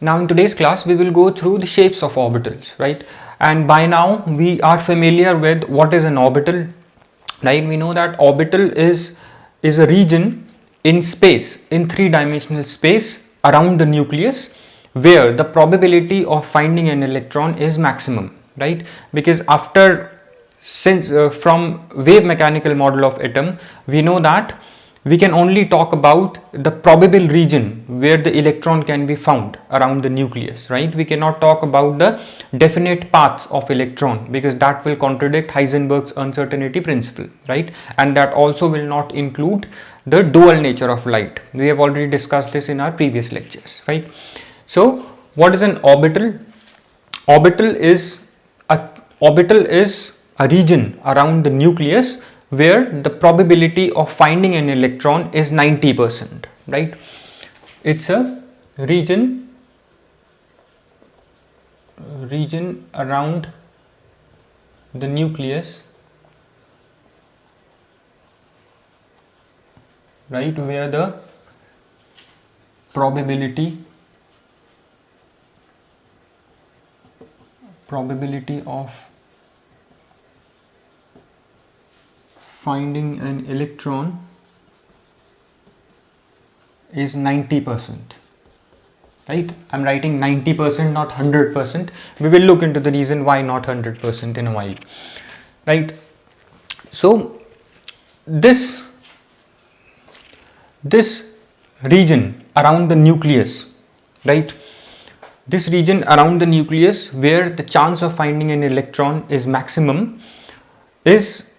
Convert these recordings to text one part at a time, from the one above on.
Now in today's class we will go through the shapes of orbitals, right? And by now we are familiar with what is an orbital, right? We know that orbital is a region in space, in three-dimensional space around the nucleus, where the probability of finding an electron is maximum, right? Because from wave mechanical model of atom, we know that we can only talk about the probable region where the electron can be found around the nucleus, right? We cannot talk about the definite paths of electron, because that will contradict Heisenberg's uncertainty principle, right? And that also will not include the dual nature of light. We have already discussed this in our previous lectures, right? So what is an orbital? Orbital is a region around the nucleus where the probability of finding an electron is 90%, right? It's a region around the nucleus, right, where the probability of finding an electron is 90%, right? I'm writing 90%, not 100%. We will look into the reason why not 100% in a while, right? So this region around the nucleus, right? This region around the nucleus where the chance of finding an electron is maximum is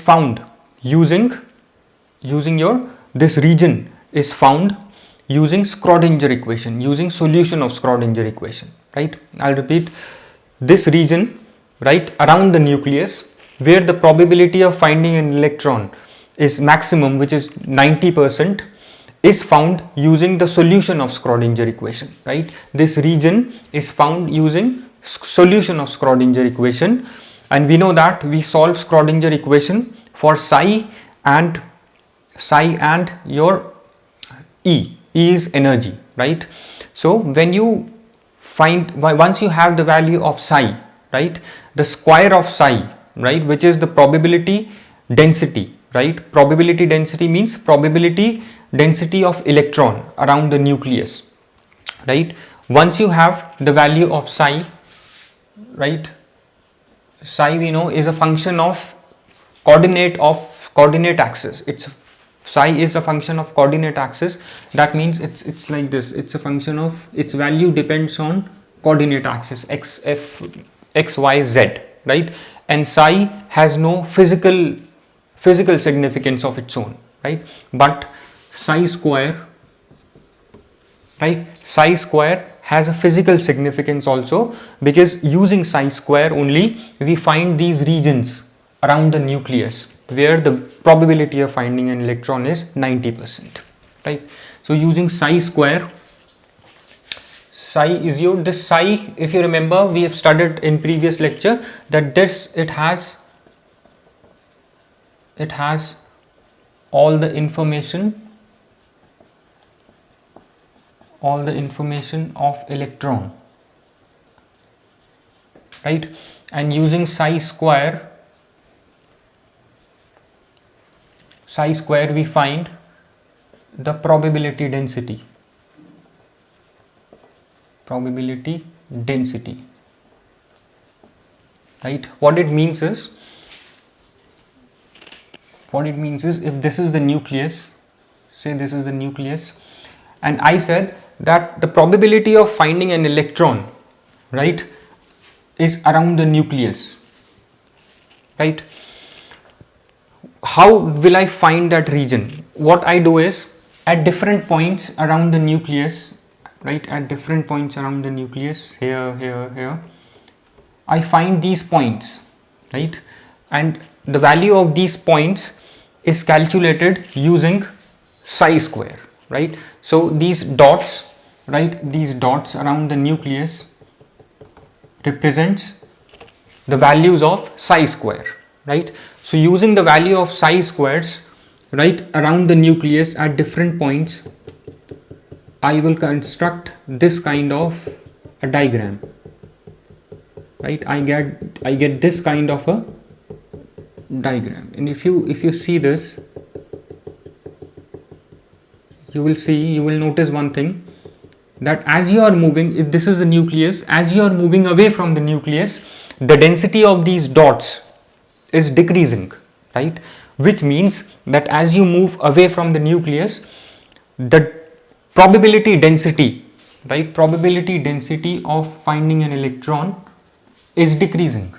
found using this region is found using Schrodinger equation, using solution of Schrodinger equation, right? I'll repeat, this region, right, around the nucleus where the probability of finding an electron is maximum, which is 90%, is found using the solution of Schrodinger equation, right? This region is found using solution of Schrodinger equation, and we know that we solve Schrodinger equation for psi and your E is energy, right? So when you once you have the value of psi, right, the square of psi, right, which is the probability density, right? Probability density means probability density of electron around the nucleus, right? Once you have the value of psi, right, psi we know is a function of coordinate axis. Psi is a function of coordinate axis. That means it's like this. It's a function of, its value depends on coordinate axis x, y, z, right? And psi has no physical significance of its own, right? But psi square, right? Psi square has a physical significance also, because using psi square only we find these regions around the nucleus where the probability of finding an electron is 90%, right? So using psi square, psi is this psi, if you remember, we have studied in previous lecture that it has all the information of electron, right? And using psi square we find the probability density, right? What it means is if this is the nucleus, say this is the nucleus, and I said that the probability of finding an electron, right, is around the nucleus, right? How will I find that region? What I do is, at different points around the nucleus, right, at different points around the nucleus, here, I find these points, right? And the value of these points is calculated using psi square, right? So these dots, right, these dots around the nucleus represents the values of psi square, right? So using the value of psi squares, right, around the nucleus at different points, I will construct this kind of a diagram, right? I get this kind of a diagram, and if you see this, you will notice one thing, that as you are moving, if this is the nucleus, as you are moving away from the nucleus, the density of these dots is decreasing, right? Which means that as you move away from the nucleus, the probability density, right, probability density of finding an electron is decreasing.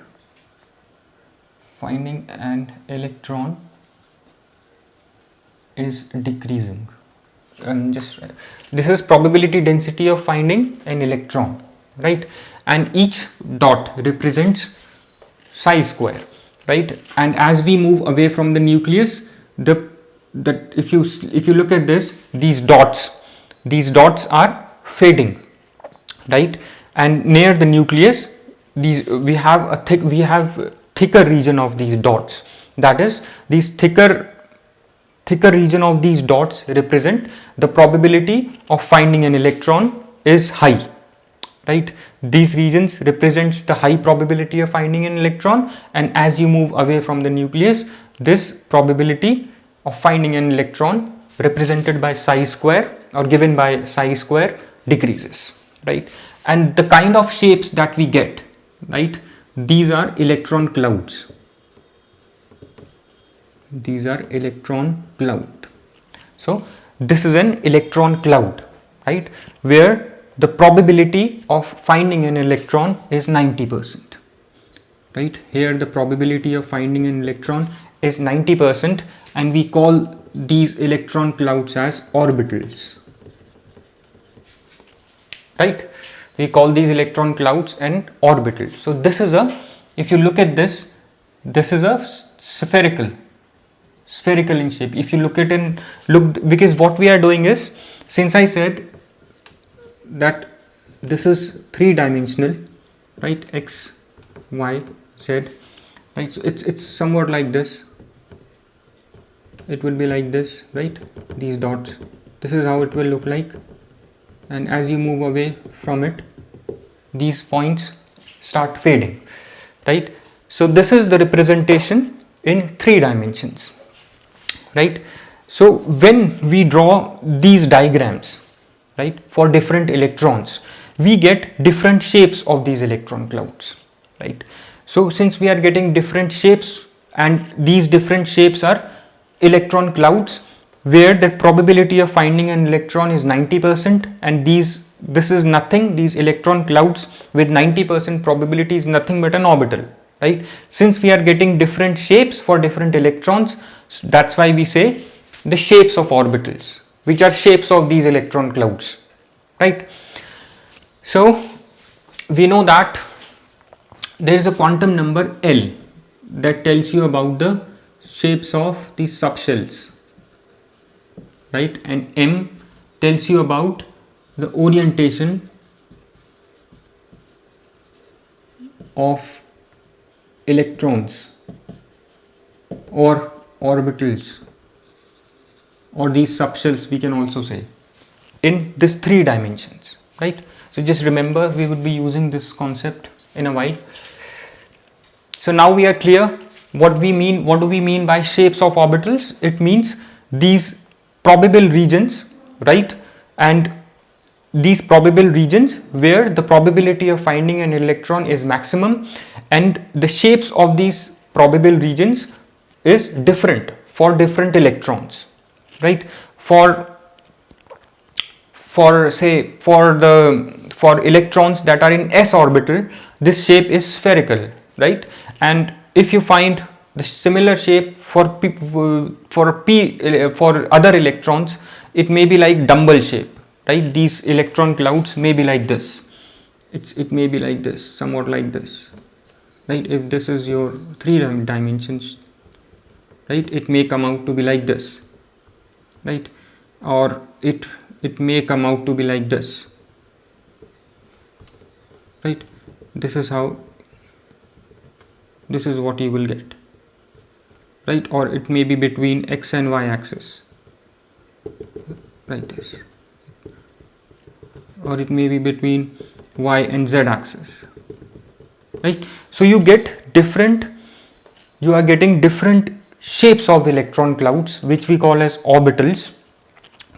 Finding an electron is decreasing. This is probability density of finding an electron, right? And each dot represents psi square, right? And as we move away from the nucleus, if you look at this, these dots are fading, right? And near the nucleus, we have thicker region of these dots. That is, these thicker region of these dots represent the probability of finding an electron is high, right? These regions represents the high probability of finding an electron, and as you move away from the nucleus, this probability of finding an electron represented by psi square or given by psi square decreases, right? And the kind of shapes that we get, right, these are electron clouds. These are electron cloud. So this is an electron cloud, right, where the probability of finding an electron is 90%, right? Here the probability of finding an electron is 90%, and we call these electron clouds as orbitals, right? We call these electron clouds an orbital. So this is if you look at this is a spherical in shape. If you because what we are doing is, since I said that this is three-dimensional, right, x, y, z, right, so it's somewhat like this. It will be like this, right? These dots, this is how it will look like, and as you move away from it, these points start fading, right? So this is the representation in 3 dimensions, right? So when we draw these diagrams, right, for different electrons, we get different shapes of these electron clouds, right? So since we are getting different shapes, and these different shapes are electron clouds where the probability of finding an electron is 90%, and this is nothing, these electron clouds with 90% probability is nothing but an orbital, right? Since we are getting different shapes for different electrons, that's why we say the shapes of orbitals, which are shapes of these electron clouds, right? So we know that there is a quantum number L that tells you about the shapes of these subshells, right? And M tells you about the orientation of electrons or orbitals, or these subshells we can also say, in this 3 dimensions, right? So just remember, we would be using this concept in a while. So now we are clear what do we mean by shapes of orbitals. It means these probable regions, right? And these probable regions where the probability of finding an electron is maximum, and the shapes of these probable regions is different for different electrons, right? For electrons that are in s orbital, this shape is spherical, right? And if you find the similar shape for other electrons, it may be like dumbbell shape, right? These electron clouds may be like this. It may be like this, somewhat like this, right? If this is your 3 dimensions, right, it may come out to be like this, right? Or it may come out to be like this, right? This is what you will get, right? Or it may be between x and y axis, like this. or it may be between y and z axis, right? So you are getting different shapes of electron clouds, which we call as orbitals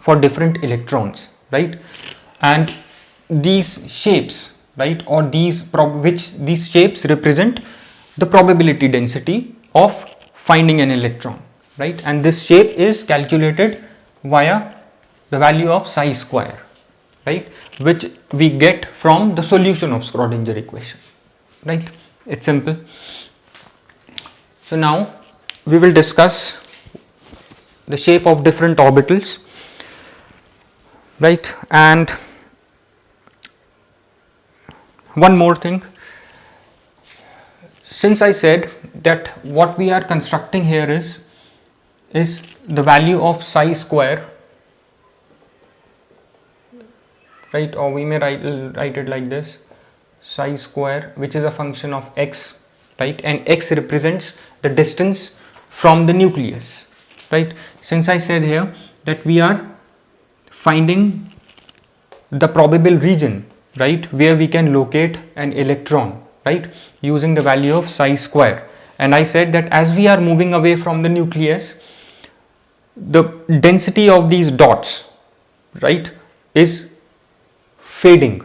for different electrons, right? And these shapes, right, or these shapes represent the probability density of finding an electron, right? And this shape is calculated via the value of psi square, right, which we get from the solution of Schrodinger equation, right? It's simple. So now we will discuss the shape of different orbitals, right? And one more thing, since I said that what we are constructing here is the value of psi square, right, or we may write it like this, psi square, which is a function of x, right, and x represents the distance from the nucleus, right? Since I said here that we are finding the probable region, right, where we can locate an electron, right, using the value of psi square, and I said that as we are moving away from the nucleus, the density of these dots, right, is fading,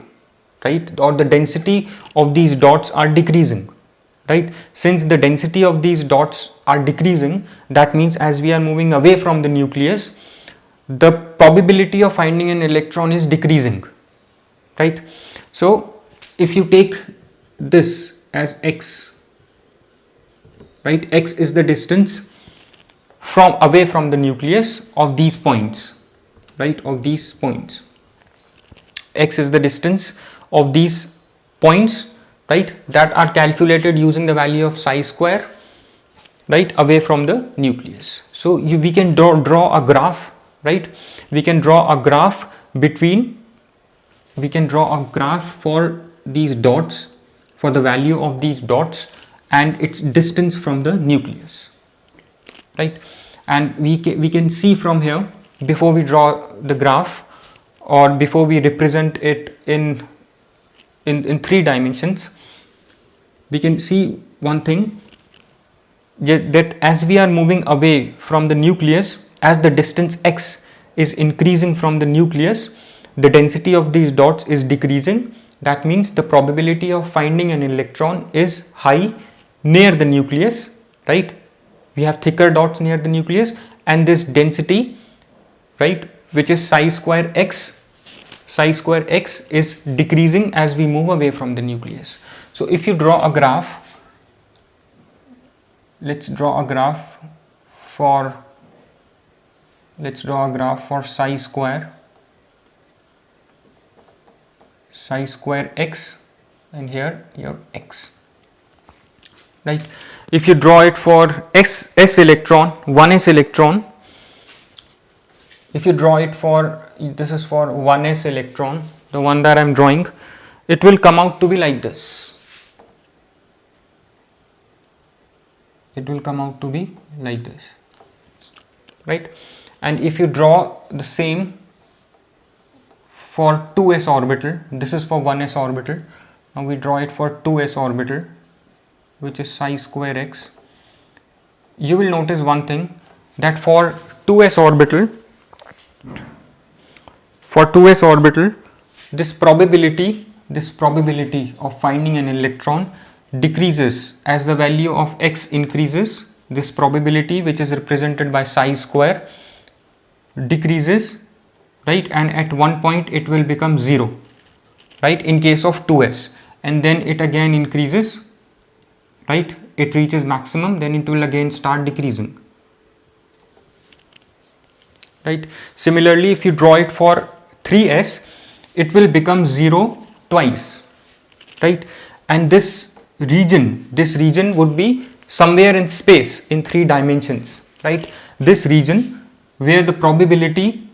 right, or the density of these dots are decreasing, right? Since the density of these dots are decreasing, that means as we are moving away from the nucleus, the probability of finding an electron is decreasing, right? So if you take this as x, right, x is the distance from away from the nucleus of these points, right, of these points. X is the distance of these points, right, that are calculated using the value of psi square, right, away from the nucleus. So we can draw a graph, right? We can draw a graph for these dots, for the value of these dots and its distance from the nucleus, right? And we can see from here, before we draw the graph or before we represent it in 3 dimensions, we can see one thing, that as we are moving away from the nucleus, as the distance x is increasing from the nucleus, the density of these dots is decreasing. That means the probability of finding an electron is high near the nucleus, right? We have thicker dots near the nucleus, and this density, right, which is psi square x is decreasing as we move away from the nucleus. So if you draw a graph, let's draw a graph for psi square x, and here your x, right? If you draw it for s electron, 1s electron, if you draw it for, this is for 1s electron, the one that I am drawing, it will come out to be like this. It will come out to be like this, right? And if you draw the same for 2s orbital, this is for 1s orbital, now we draw it for 2s orbital, which is psi square x, you will notice one thing, that for 2s orbital, this probability of finding an electron decreases as the value of x increases. This probability, which is represented by psi square, decreases, right, and at one point it will become 0, right, in case of 2s, and then it again increases, right, it reaches maximum, then it will again start decreasing, right? Similarly, if you draw it for 3s, it will become 0 twice, right? And this region would be somewhere in space in 3 dimensions, right? This region where the probability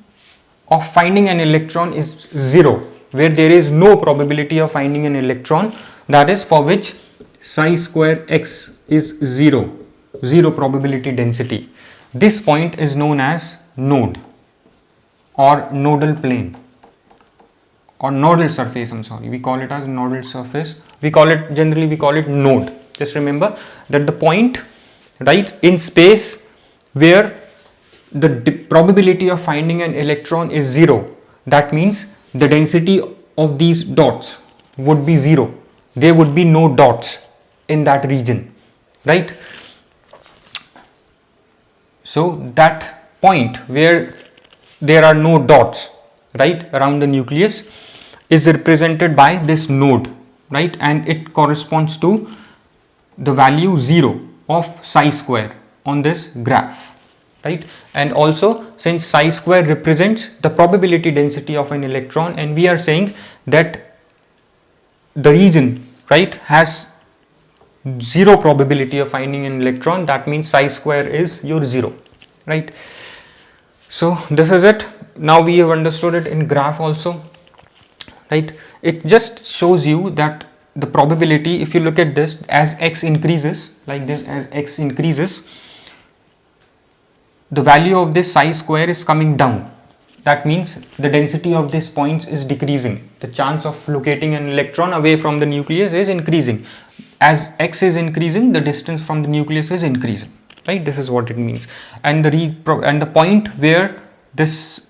of finding an electron is 0, where there is no probability of finding an electron, that is for which psi square x is 0 probability density. This point is known as node or nodal plane or nodal surface, I'm sorry, we call it as nodal surface. Generally we call it node. Just remember that the point, right, in space where the probability of finding an electron is 0, that means the density of these dots would be 0. There would be no dots in that region, right? So that point where there are no dots, right, around the nucleus is represented by this node, right, and it corresponds to the value 0 of psi square on this graph, right? And also, since psi square represents the probability density of an electron, and we are saying that the region, right, has 0 probability of finding an electron, that means psi square is your 0, right? So this is it. Now we have understood it in graph also, right? It just shows you that the probability, if you look at this, as x increases like this, as x increases, the value of this psi square is coming down. That means the density of these points is decreasing. The chance of locating an electron away from the nucleus is increasing. As x is increasing, the distance from the nucleus is increasing, right? This is what it means. And the point where this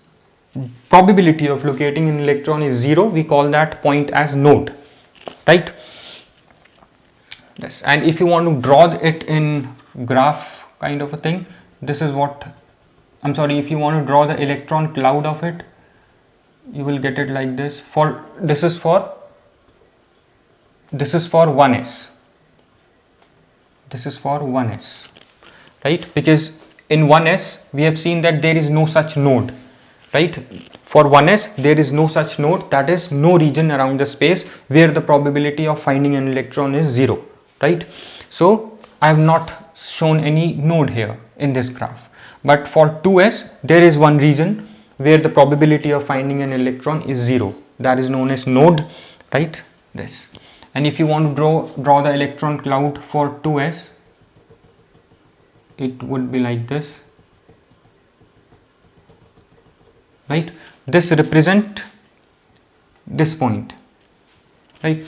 probability of locating an electron is 0, we call that point as node, right? Yes. And if you want to draw it in graph kind of a thing, this is what, I'm sorry, if you want to draw the electron cloud of it, you will get it like this. This is for 1s. This is for 1s, right? Because in 1s we have seen that there is no such node, right? For 1s there is no such node, that is no region around the space where the probability of finding an electron is 0, right? So I have not shown any node here in this graph, but for 2s there is one region where the probability of finding an electron is 0, that is known as node, right? This. And if you want to draw the electron cloud for 2s, it would be like this, right? This represent this point, right?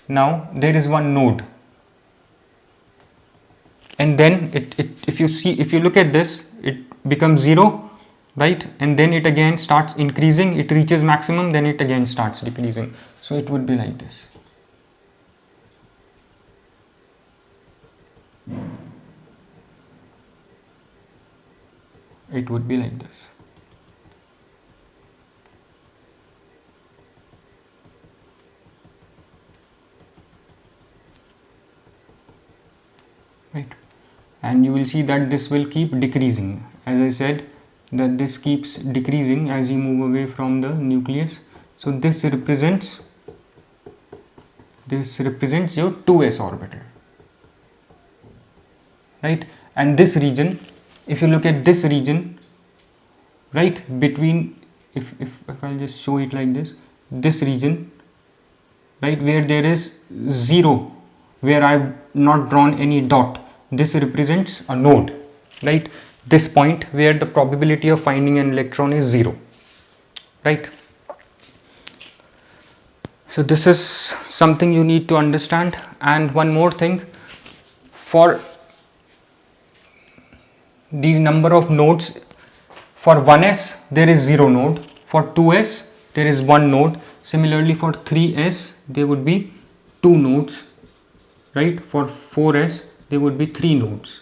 Now there is one node, and then if you look at this, it becomes 0, right? And then it again starts increasing, it reaches maximum, then it again starts decreasing. So it would be like this. It would be like this. Right, and you will see that this will keep decreasing. As I said, that this keeps decreasing as you move away from the nucleus. So this represents your 2s orbital, right? And this region, if you look at this region, right, between, if I'll just show it like this region, right, where there is 0, where I have not drawn any dot, this represents a node, right? This point where the probability of finding an electron is 0, right? So this is something you need to understand. And one more thing, for these number of nodes, for 1s there is 0 node, for 2s there is 1 node, similarly for 3s there would be 2 nodes, right? For 4s there would be 3 nodes.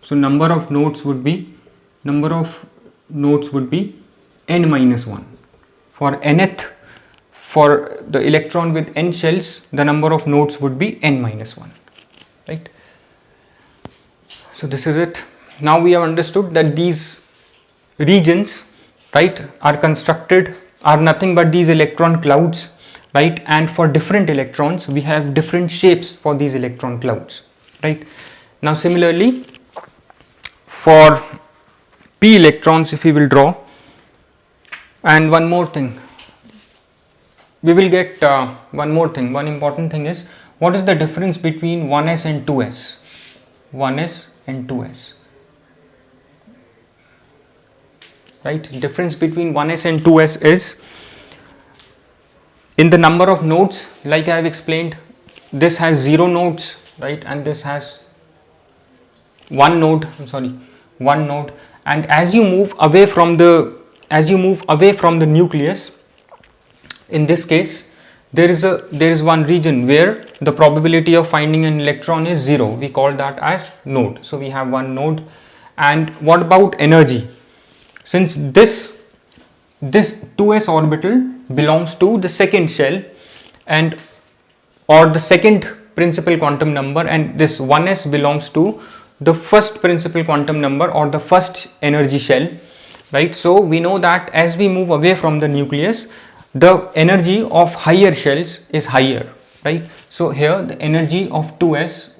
So number of nodes would be n minus 1. For nth, for the electron with n shells, the number of nodes would be n minus 1, right? So this is it. Now we have understood that these regions, right, are nothing but these electron clouds, right? And for different electrons we have different shapes for these electron clouds, right? Now similarly, for p electrons, if we will draw, and one more thing, we will get one important thing is, what is the difference between 1s and 2s? 1s and 2s, right? Difference between 1s and 2s is In the number of nodes, like I have explained, this has 0 nodes, right, and this has one node, one node. And as you move away from the nucleus, in this case there is one region where the probability of finding an electron is 0. We call that as node. So we have one node. And what about energy? Since this 2s orbital belongs to the second shell and or the second principal quantum number, and this 1s belongs to the first principal quantum number or the first energy shell, right? So we know that as we move away from the nucleus, the energy of higher shells is higher, right? So here the energy of 2s,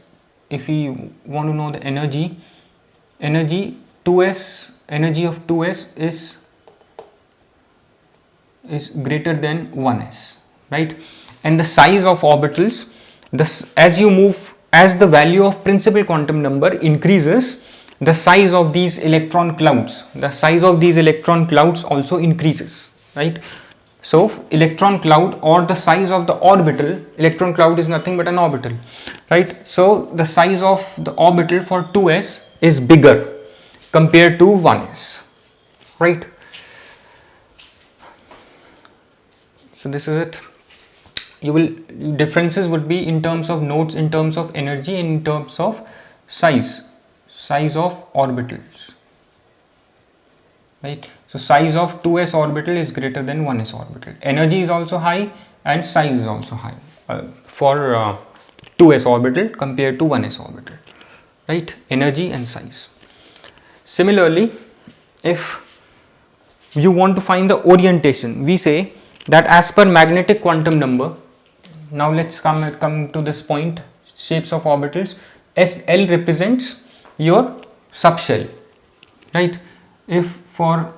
if we want to know the energy of 2s is greater than 1s, right? And the size of orbitals, as the value of principal quantum number increases, the size of these electron clouds also increases, right? So electron cloud, or the size of the orbital, electron cloud is nothing but an orbital, right? So the size of the orbital for 2s is bigger compared to 1s, right? So this is it. Differences would be in terms of nodes, in terms of energy, in terms of size of orbitals, right? So size of 2s orbital is greater than 1s orbital. Energy is also high and size is also high for 2s orbital compared to 1s orbital, right? Energy and size. Similarly, if you want to find the orientation, we say that as per magnetic quantum number. Now let's come to this point, shapes of orbitals. SL represents your subshell, right? If for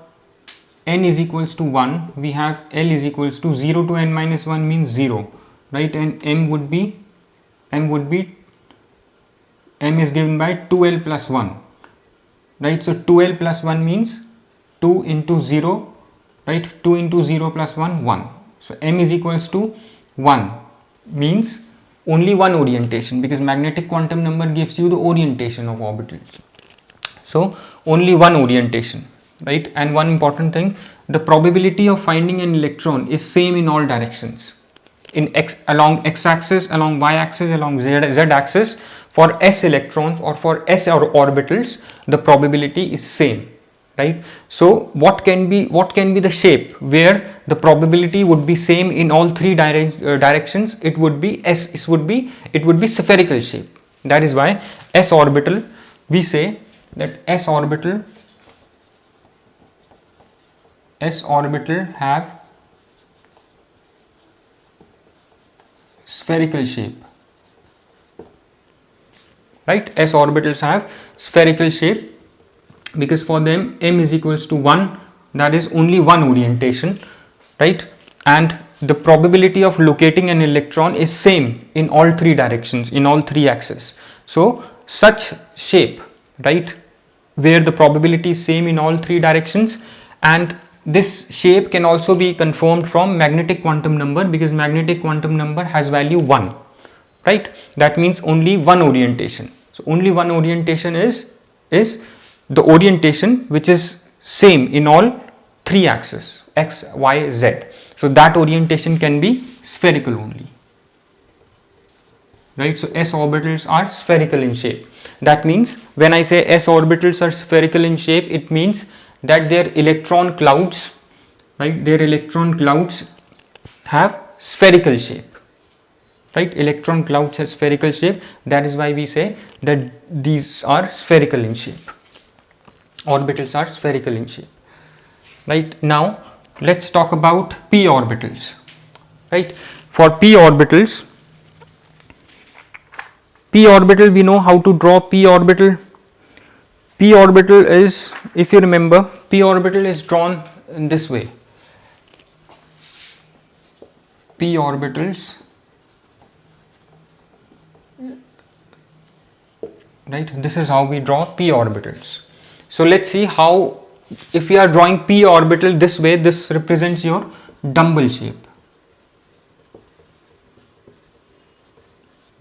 n is equals to 1, we have L is equals to 0 to n minus 1 means 0, right? And m is given by 2L plus 1, right? So 2L plus 1 means 2 into 0, right? 2 into 0 plus 1, 1. So m is equals to 1 means only one orientation, because magnetic quantum number gives you the orientation of orbitals. So only one orientation, right? And one important thing, the probability of finding an electron is same in all directions. Along x-axis, along y-axis, along z-axis. For s electrons or for s orbitals, the probability is same, right? So what can be the shape where the probability would be same in all three directions? It would be spherical shape. That is why s orbital, we say that s orbital have spherical shape, right? S orbitals have spherical shape because for them m is equals to 1, that is only one orientation, right? And the probability of locating an electron is same in all three directions, in all three axes. So such shape, right, where the probability is same in all three directions, and this shape can also be confirmed from magnetic quantum number, because magnetic quantum number has value 1, right? That means only one orientation. So only one orientation is the orientation which is same in all three axes, x, y, z. So that orientation can be spherical only, right? So s orbitals are spherical in shape. That means when I say s orbitals are spherical in shape, it means that their electron clouds, right, their electron clouds have spherical shape, right? Electron clouds have spherical shape. That is why we say that these are spherical in shape. Orbitals are spherical in shape, right? Now let's talk about p orbitals, right? For p orbital, we know how to draw p orbital. P orbital is, if you remember, p orbital is drawn in this way. P orbitals, right? This is how we draw p orbitals. So let's see how, if we are drawing p orbital this way, this represents your dumbbell shape,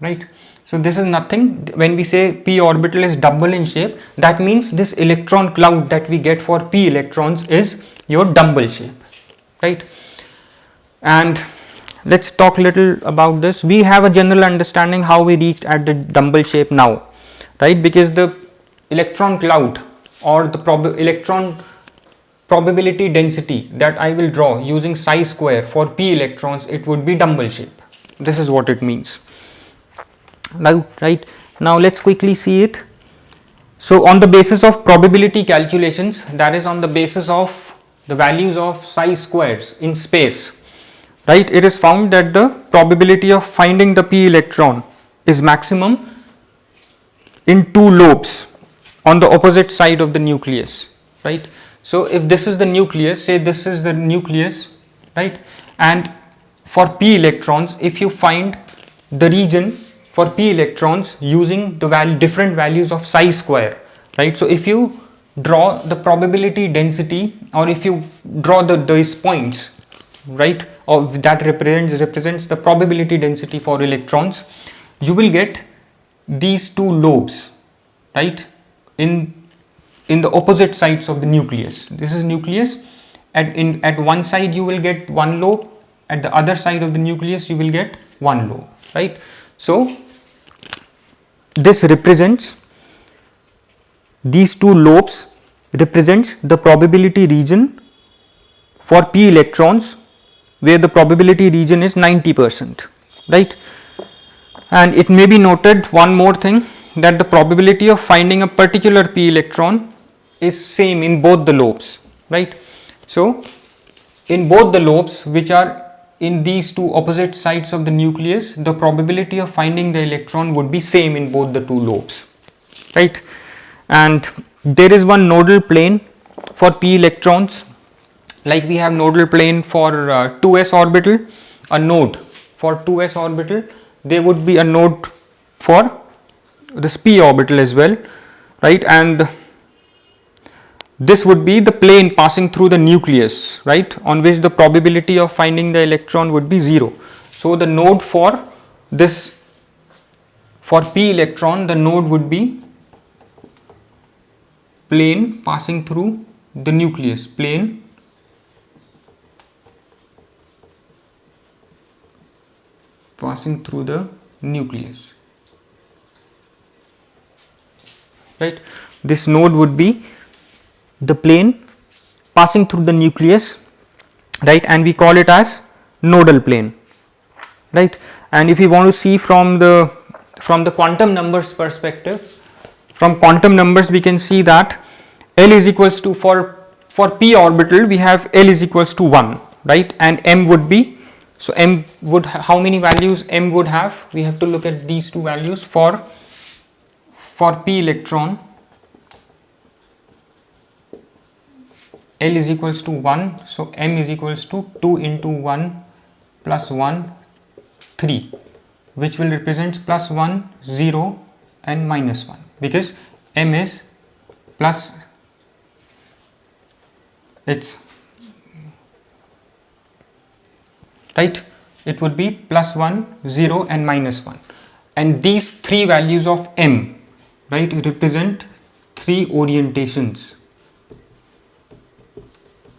right? So this is nothing. When we say p orbital is double in shape, that means this electron cloud that we get for p electrons is your dumbbell shape, right? And let's talk a little about this. We have a general understanding how we reached at the dumbbell shape now, right? Because the electron cloud or the electron probability density that I will draw using psi square for p electrons, it would be dumbbell shape. This is what it means. Now, right now let's quickly see it. So on the basis of probability calculations, that is on the basis of the values of psi squares in space, right, it is found that the probability of finding the p electron is maximum in two lobes on the opposite side of the nucleus, right? So if this is the nucleus, say this is the nucleus, right, and for p electrons, if you find the region for p electrons using the different values of psi square, right? So if you draw the probability density, or if you draw these points, right, or that represents the probability density for electrons, you will get these two lobes, right, in the opposite sides of the nucleus. This is nucleus. At one side you will get one lobe, at the other side of the nucleus you will get one lobe, right? So this represents, these two lobes represents the probability region for p electrons, where the probability region is 90%, right? And it may be noted one more thing, that the probability of finding a particular p electron is same in both the lobes, right? So in both the lobes which are in these two opposite sides of the nucleus, the probability of finding the electron would be same in both the two lobes, right? And there is one nodal plane for p electrons, like we have nodal plane for 2s orbital, a node for 2s orbital, there would be a node for this p orbital as well, right? And this would be the plane passing through the nucleus, right, on which the probability of finding the electron would be 0. So the node for this, for p electron, the node would be plane passing through the nucleus, plane passing through the nucleus, right? This node would be the plane passing through the nucleus, right, and we call it as nodal plane, right? And if you want to see from the quantum numbers perspective, from quantum numbers we can see that L is equals to, for p orbital we have L is equals to 1, right, and m would be, so m would, how many values m would have, we have to look at these two values. For p electron, L is equals to 1, so m is equals to 2 into 1 plus 1, 3, which will represent plus 1, 0 and minus 1, because m is plus, it's right, it would be plus 1, 0 and minus 1, and these three values of m, right, represent three orientations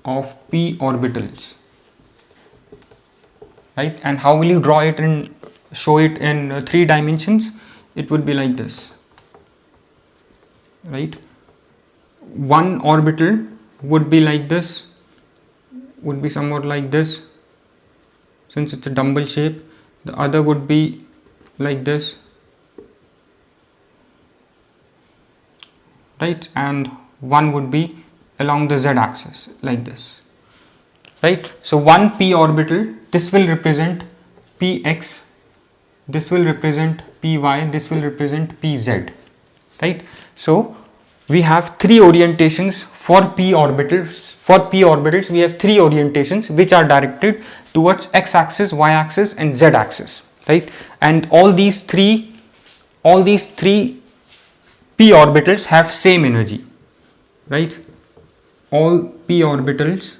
of p orbitals, right? And how will you draw it and show it in 3 dimensions? It would be like this, right? One orbital would be like this, would be somewhat like this, since it's a dumbbell shape. The other would be like this, right, and one would be along the z axis like this, right? So one p orbital, this will represent px, this will represent py, this will represent pz, right? So we have three orientations for p orbitals. For p orbitals we have three orientations which are directed towards x axis, y axis and z axis, right? And all these three p orbitals have same energy, right? All p orbitals